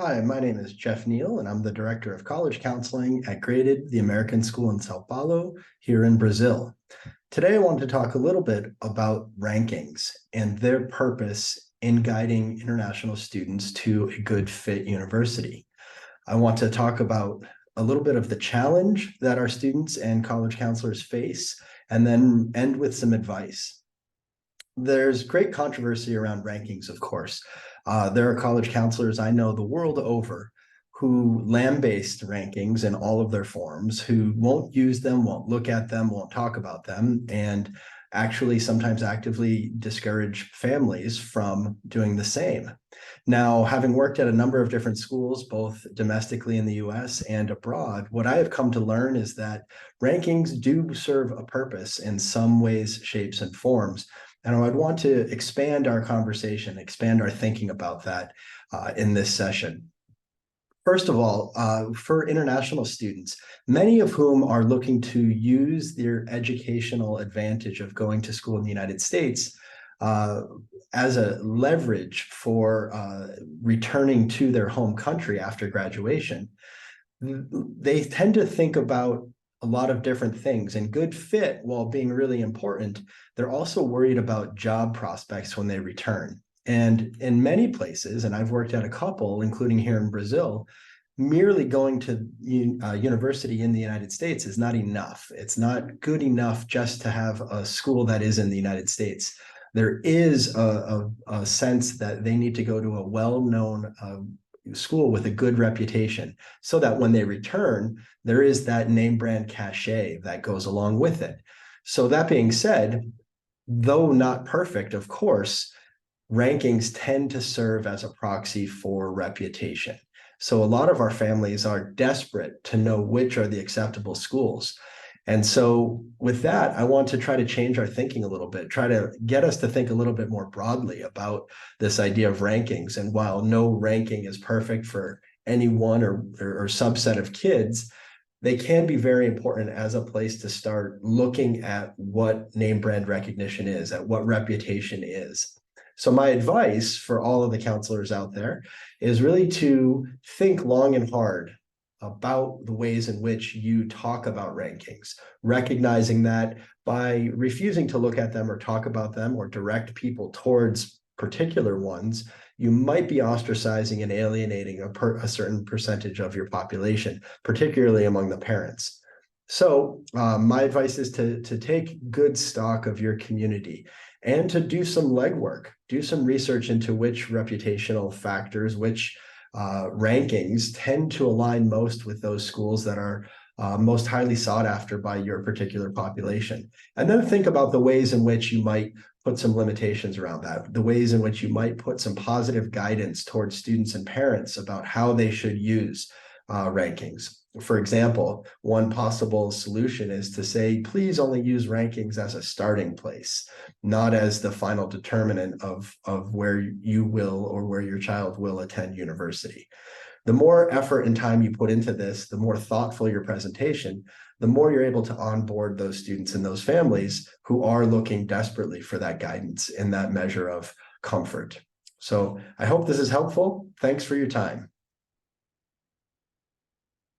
Hi, my name is Jeff Neal, and I'm the Director of College Counseling at Graded, the American School in Sao Paulo, here in Brazil. Today, I wanted to talk a little bit about rankings and their purpose in guiding international students to a good fit university. I want to talk about a little bit of the challenge that our students and college counselors face, and then end with some advice. There's great controversy around rankings, of course. There are college counselors I know the world over who lambaste rankings in all of their forms, who won't use them, won't look at them, won't talk about them, and actually sometimes actively discourage families from doing the same. Now, having worked at a number of different schools, both domestically in the US and abroad, what I have come to learn is that rankings do serve a purpose in some ways, shapes, and forms. And I'd want to expand our conversation, expand our thinking about that in this session. First of all, for international students, many of whom are looking to use their educational advantage of going to school in the United States as a leverage for returning to their home country after graduation, they tend to think about a lot of different things. And good fit, while being really important, they're also worried about job prospects when they return. And in many places, and I've worked at a couple, including here in Brazil, merely going to university in the United States is not enough. It's not good enough just to have a school that is in the United States. There is a sense that they need to go to a well-known school with a good reputation so that when they return, there is that name brand cachet that goes along with it. So that being said, though not perfect, of course, rankings tend to serve as a proxy for reputation. So a lot of our families are desperate to know which are the acceptable schools. And so with that, I want to try to change our thinking a little bit, try to get us to think a little bit more broadly about this idea of rankings. And while no ranking is perfect for any one or subset of kids, they can be very important as a place to start looking at what name brand recognition is, at what reputation is. So my advice for all of the counselors out there is really to think long and hard about the ways in which you talk about rankings, recognizing that by refusing to look at them or talk about them or direct people towards particular ones, you might be ostracizing and alienating a certain percentage of your population, particularly among the parents. So my advice is to take good stock of your community and to do some legwork, do some research into which reputational factors, which rankings tend to align most with those schools that are most highly sought after by your particular population. And then think about the ways in which you might put some limitations around that, the ways in which you might put some positive guidance towards students and parents about how they should use rankings. For example, one possible solution is to say, please only use rankings as a starting place, not as the final determinant of where you will or where your child will attend university. The more effort and time you put into this, the more thoughtful your presentation, the more you're able to onboard those students and those families who are looking desperately for that guidance in that measure of comfort. So I hope this is helpful. Thanks for your time.